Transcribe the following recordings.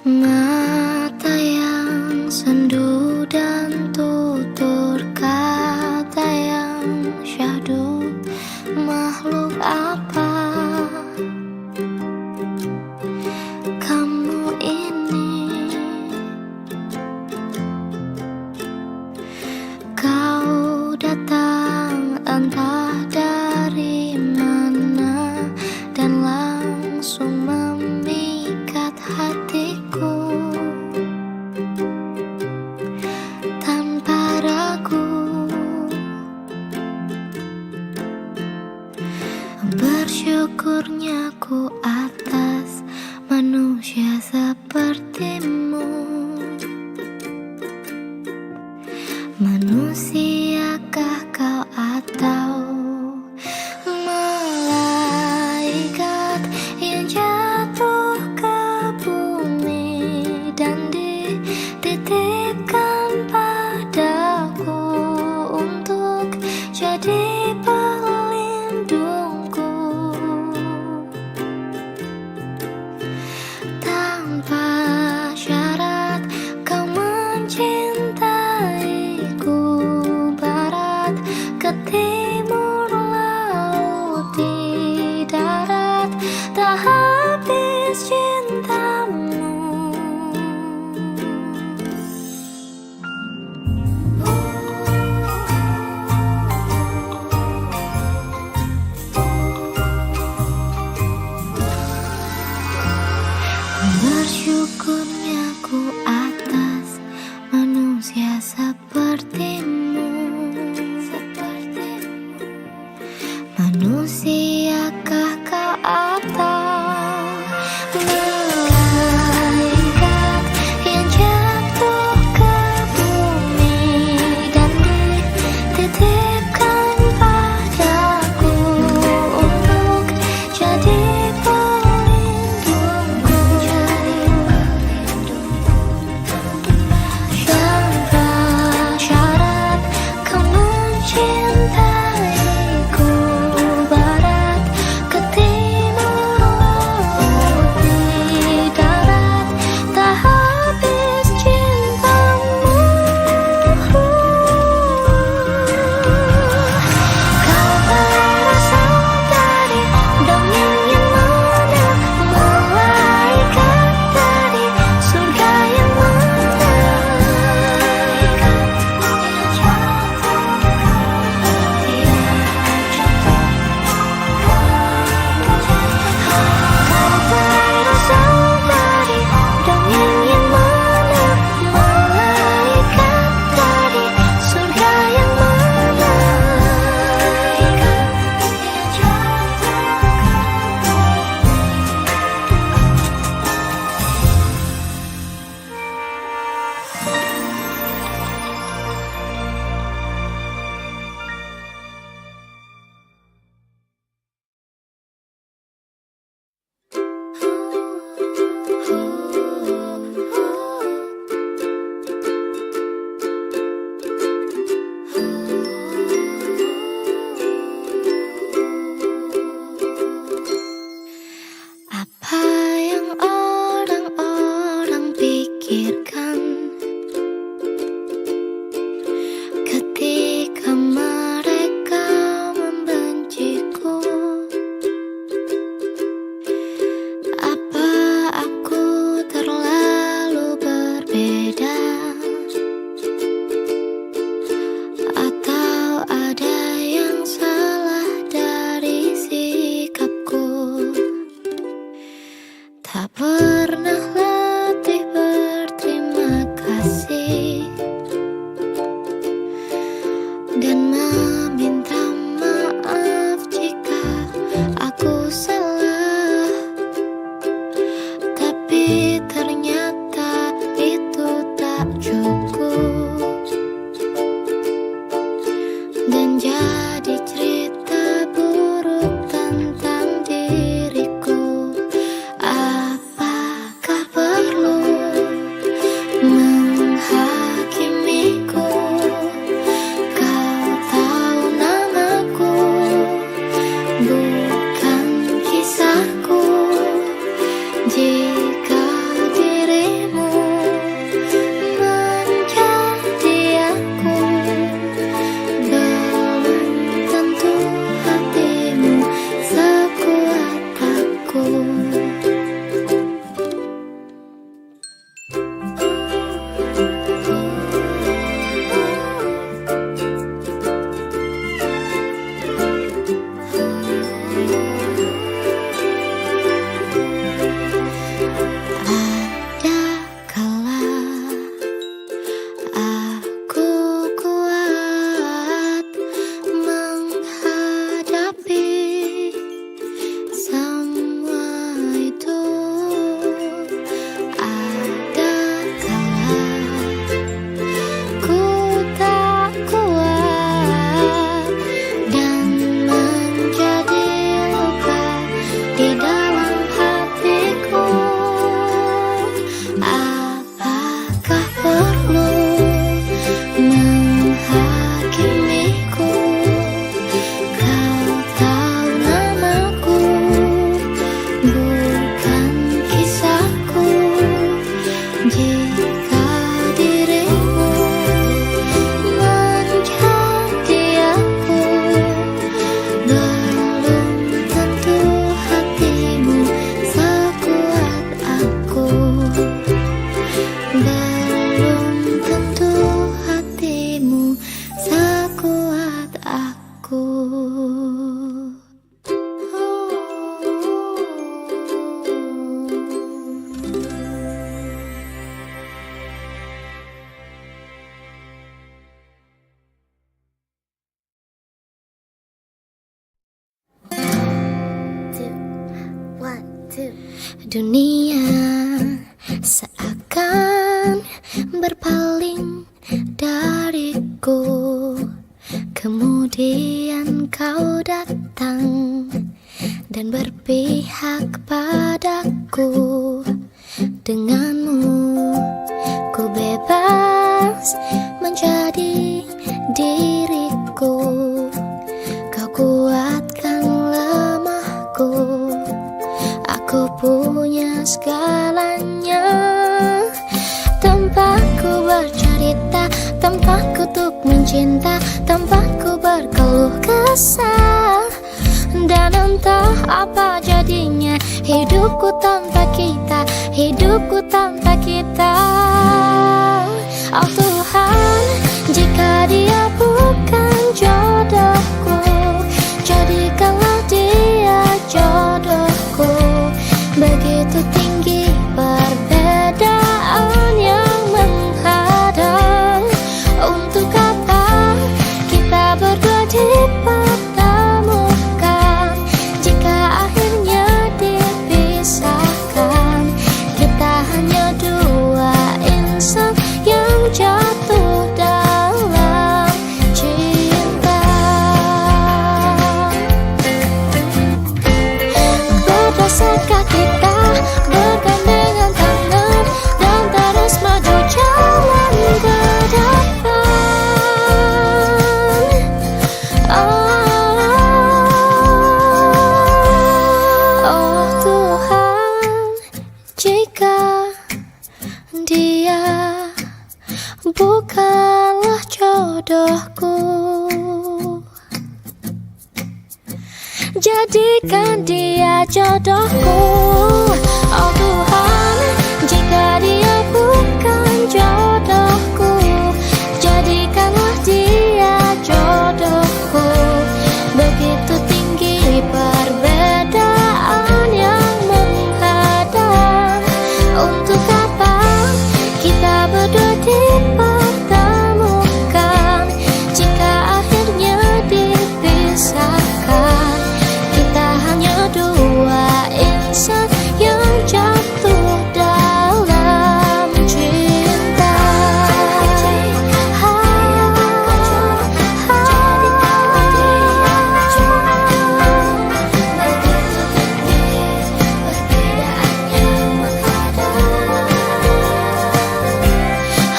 Mata yang sendu dan tutur kata yang syahdu, makhluk apa kamu ini? Kau datang entah dari mana dan langsung memikat hatiku tanpa ragu. Bersyukurnya ku atas manusia sepertimu. Manusiakah kau atau malaikat yang jatuh ke bumi dan dititipkan padaku untuk jadi pelindungku? Tanpa syarat kau mencintaiku, barat ke timur, laut di darat, tak habis cintamu. Bersyukurnya ku atas manusia sepertimu. Manusiakah kau atau malaikat yang jatuh ke bumi dan dititipkan padaku untuk jadi pelindungku? Tanpa syarat kau mencintaiku, barat ke timur, laut di darat, tak habis cintamu. Kau berasal dari dongeng yang mana, malaikat dari surga yang mana? Kau berasal dari dongeng yang mana, malaikat dari surga yang mana? Apa yang orang-orang pikirkan ketika mereka membenciku? Apa aku terlalu berbeda, atau ada yang salah dari sikapku? Tak pernah letih berterima kasih dan meminta maaf jika aku salah, tapi ternyata itu tak cukup dan jadi cerita buruk tentang diriku. Apakah perlu menghakimiku? Kau tahu namaku, bukan kisahku. Jika diri sekuat aku. Dunia seakan berpaling dariku, kemudian kau datang dan berpihak padaku. Denganmu ku bebas menjadi diriku, kau kuatkan lemahku. Aku punya segalanya, tempatku bercerita, tempatku untuk mencinta, tempatku berkeluh kesah. Dan entah apa jadinya hidupku tanpa kita, hidupku tanpa kita. Oh Tuhan, jika dia bukan jodohku, jadikanlah dia jodohku. Begitu tinggi perbedaan yang menghadang. Untuk apa kita berdua dipertemukan jika akhirnya dipisahkan? Kita hanya dua insan yang jatuh dalam cinta. Berdasarkan kita bergandengan tangan dan terus maju jalan ke depan. Oh Tuhan, jika dia bukanlah jodohku, jadikan dia jodohku. Oh Tuhan, jika dia bukan jodohku, jadikanlah dia jodohku. Begitu tinggi perbedaan yang menghadang. Untuk apa kita berdua dipertemukan jika akhirnya dipisahkan? Kita hanya dua insan yang jatuh dalam cinta.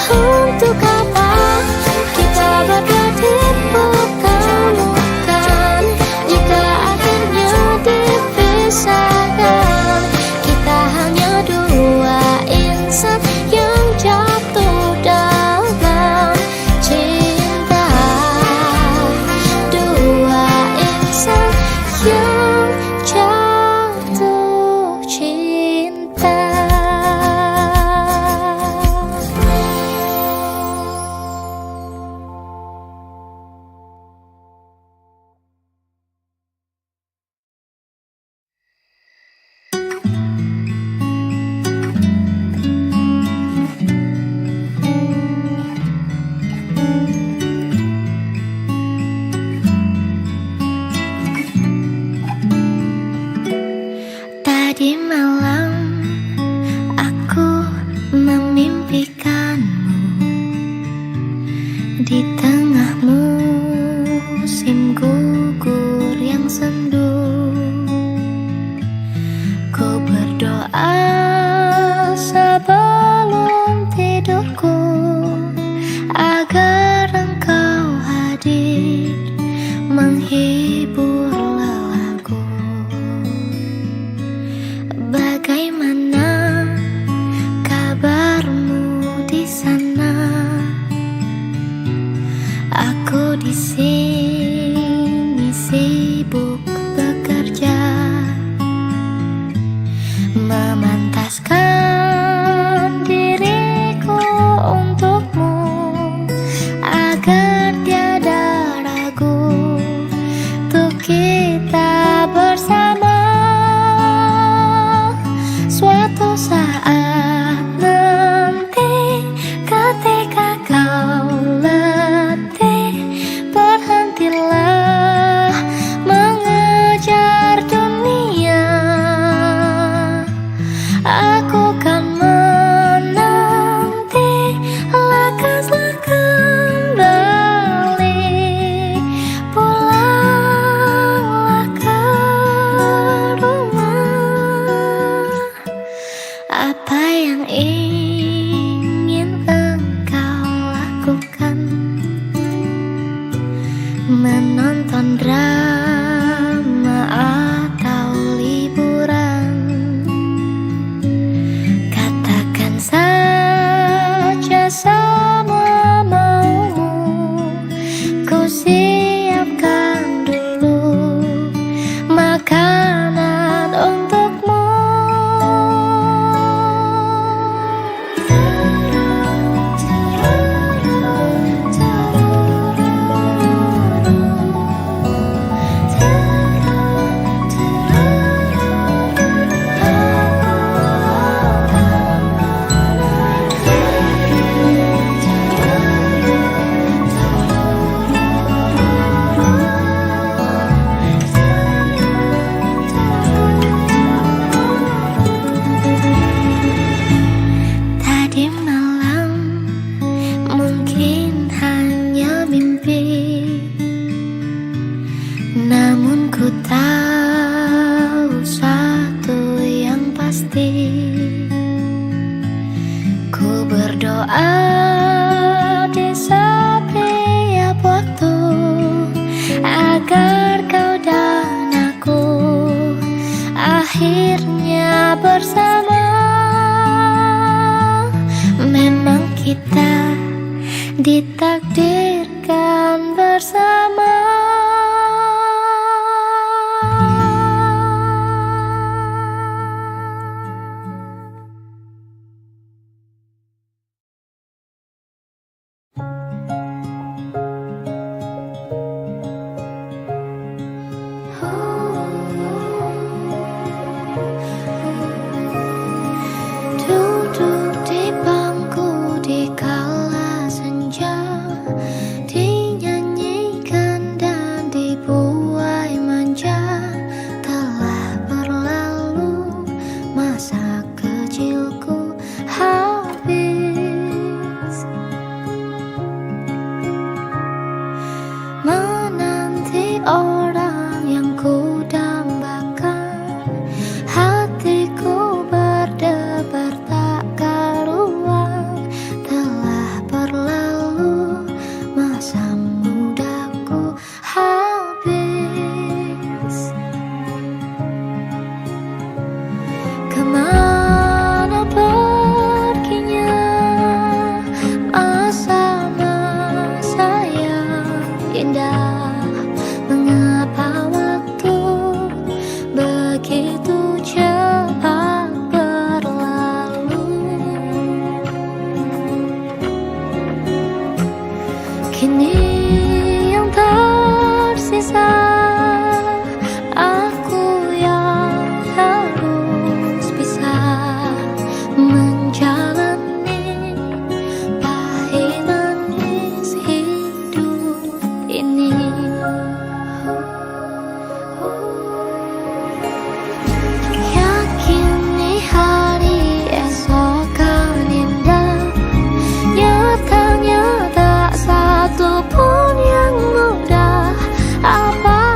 Untuk apa kita berdua dipertemukan jika akhirnya dipisahkan? Kita hanya dua insan yang jatuh dalam cinta. Dua insan yang jatuh cinta. Tadi malam aku memimpikanmu di tengah musim gugur yang sendu. Ku berdoa sebelum tidurku agar engkau hadir menghibur lelahku. Bagaimana kabarmu di sana? Aku di sini sibuk bekerja, memantaskan diriku untukmu agar dia menonton drama atau liburan. Katakan saja semua maumu, ku siapkan dulu makanan untukmu. Tadi malam mungkin hanya mimpi, namun ku tahu satu yang pasti, ku berdoa di setiap waktu agar kau dan aku akhirnya bersama. Memang kita ditakdirkan bersama. Duduk di bangku di kala senja, dinyanyikan dan dibuai manja. Telah berlalu masa kecilku habis menanti orang yang ku dambakan. Hatiku berdebar tak karuan. Telah berlalu masa mudaku habis. Kemana perginya masa-masa yang indah? Mengapa waktu begitu cepat berlalu? Kini yang tersisa aku yang harus bisa menjalani pahit manis hidup ini. Yakini hari esok akan indah. Nyatanya tak satu pun yang mudah. Apa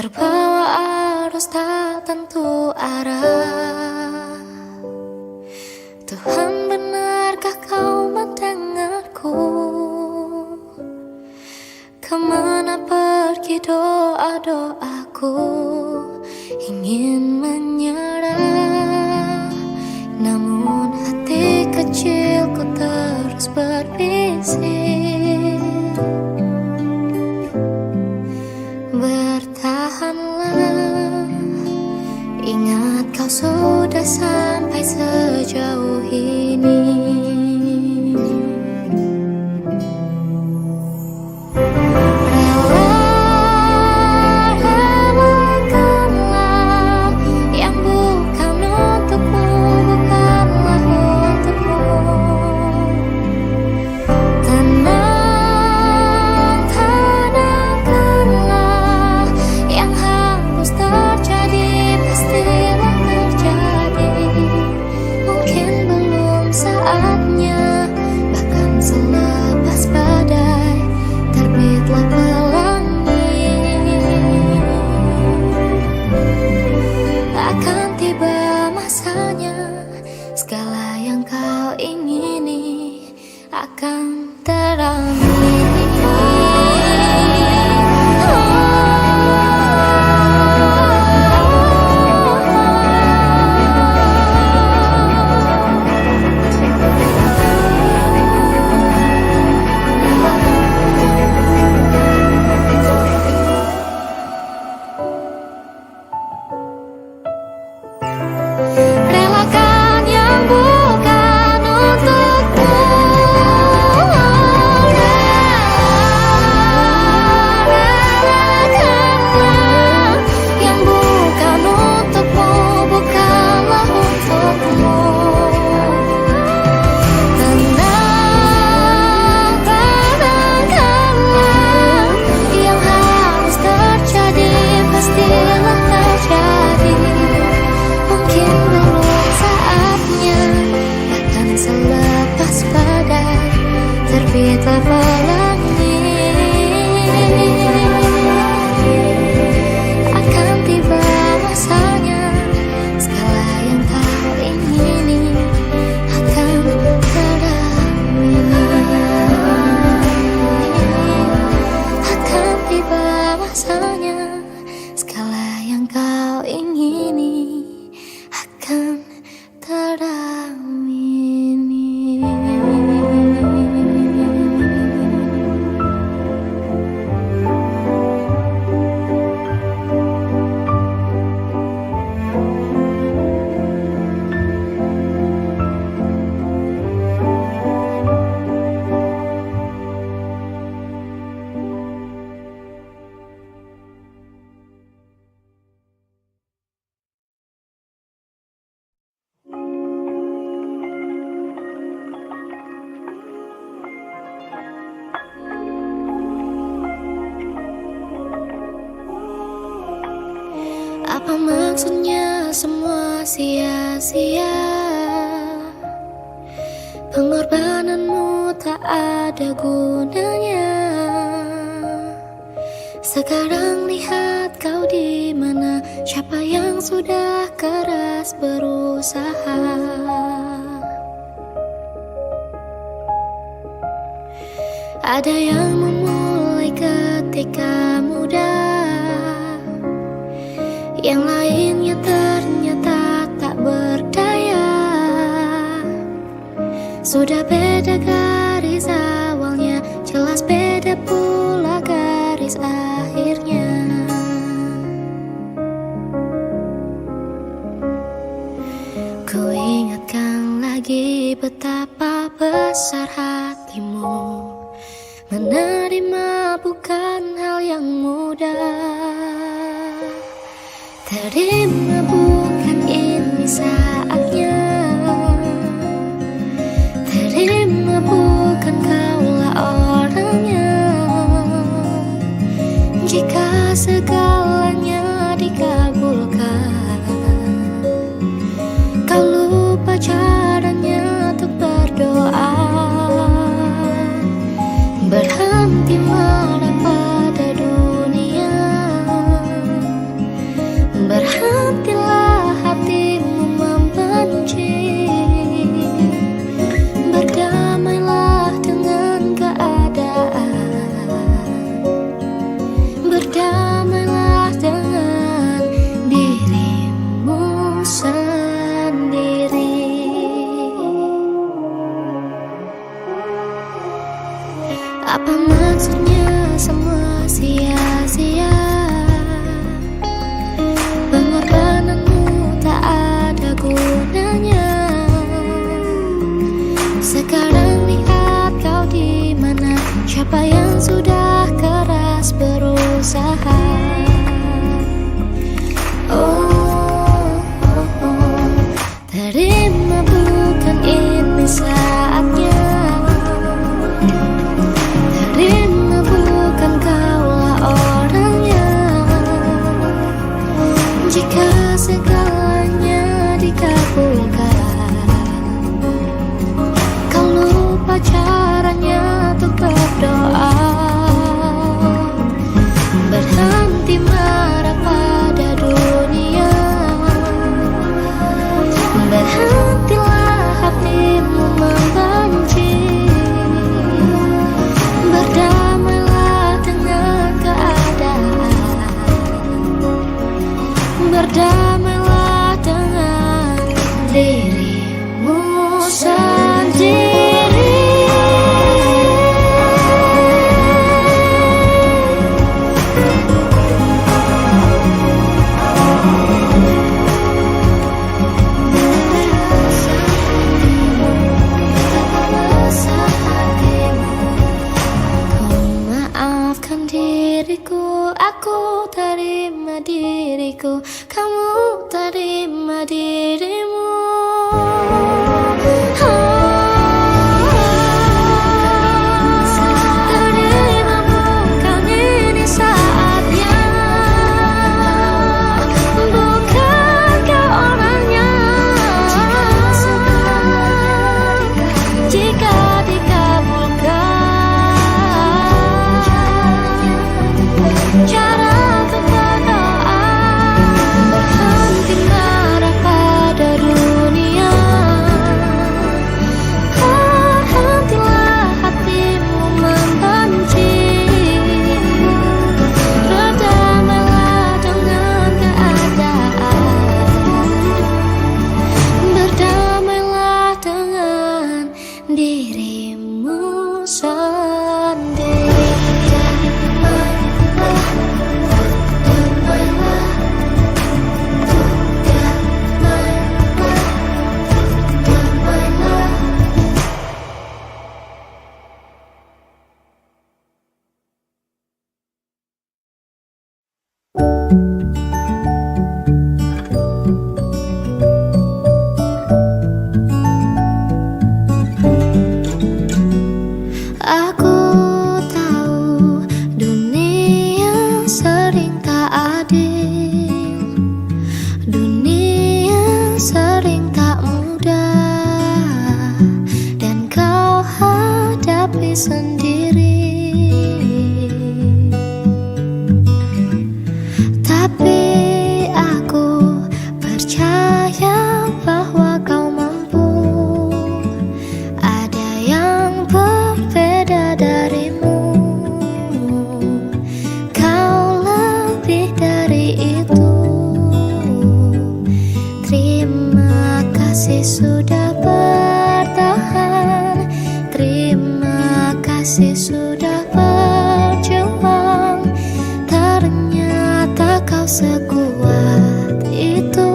terbawa arus tak tentu arah. Tuhan, benarkah kau mendengarku? Kemana pergi doa-doaku? Ingin menyerah, namun hati kecilku terus berbisik. Bertahanlah, ingat kau sudah sampai sejauh ini. Segala yang kau ingini akan teramini. Terbitlah pelangi, akan tiba masanya. Segala yang kau ingini akan teramini. Akan tiba masanya. Segala yang kau ingini akan teramini. Apa maksudnya semua sia-sia? Pengorbananmu tak ada gunanya. Sekarang lihat kau di mana, siapa yang sudah keras berusaha. Ada yang memulai ketika muda, yang lainnya ternyata tak berdaya. Sudah beda garis awalnya, jelas beda pula garis akhirnya. Ku ingatkan lagi betapa besar hatimu, menerima bukan hal yang mudah. Terima bukan ini saatnya. Terima bukan kaulah orangnya. Jika segalanya dikabulkan, kau lupa caranya untuk berdoa. Berhenti marah pada dunia. Jika segalanya dikabulkan, kau lupa caranya untuk berdoa. Berhenti marah pada dunia, berhentilah hatimu membenci. Berdamailah dengan keadaan, berdamailah dengan dirimu sendiri. Diriku, aku terima diriku, kamu terima dirimu. Terima bukan ini saatnya, bukan kau orangnya. Jika cara untuk berdoa, berhenti marah pada dunia, berhentilah hatimu membenci. Berdamailah dengan keadaan, berdamailah dengan dirimu sendiri. Aku tahu dunia sering tak adil, dunia sering tak mudah, dan kau hadapi sendiri. Tapi aku percaya bahwa kau mampu. Ada yang berbeda darimu, kau lebih dari itu. Terima kasih sudah bertahan, terima kasih sudah berjuang. Ternyata kau sekuat itu,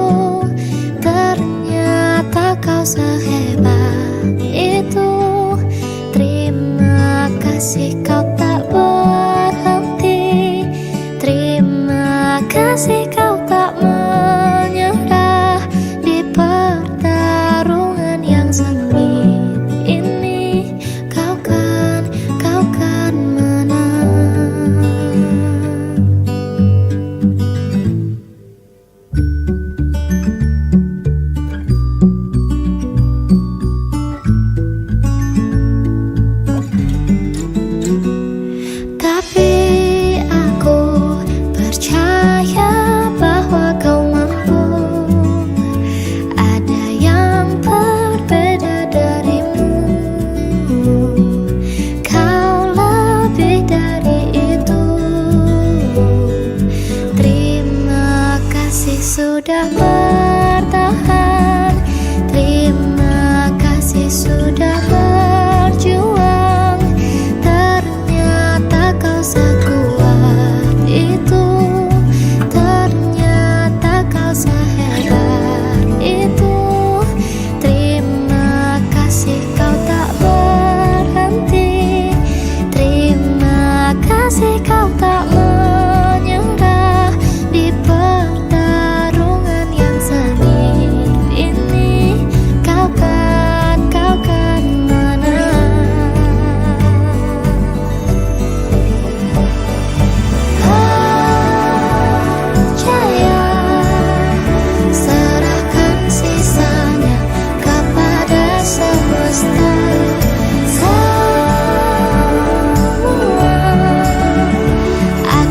ternyata kau sehebat itu. Terima kasih kau tak berhenti, terima kasih kau tak menyerah di pertarungan yang sengit ini. Kau kan menang. Tapi aku percaya bahwa kau mampu. Ada yang berbeda darimu, kau lebih dari itu. Terima kasih sudah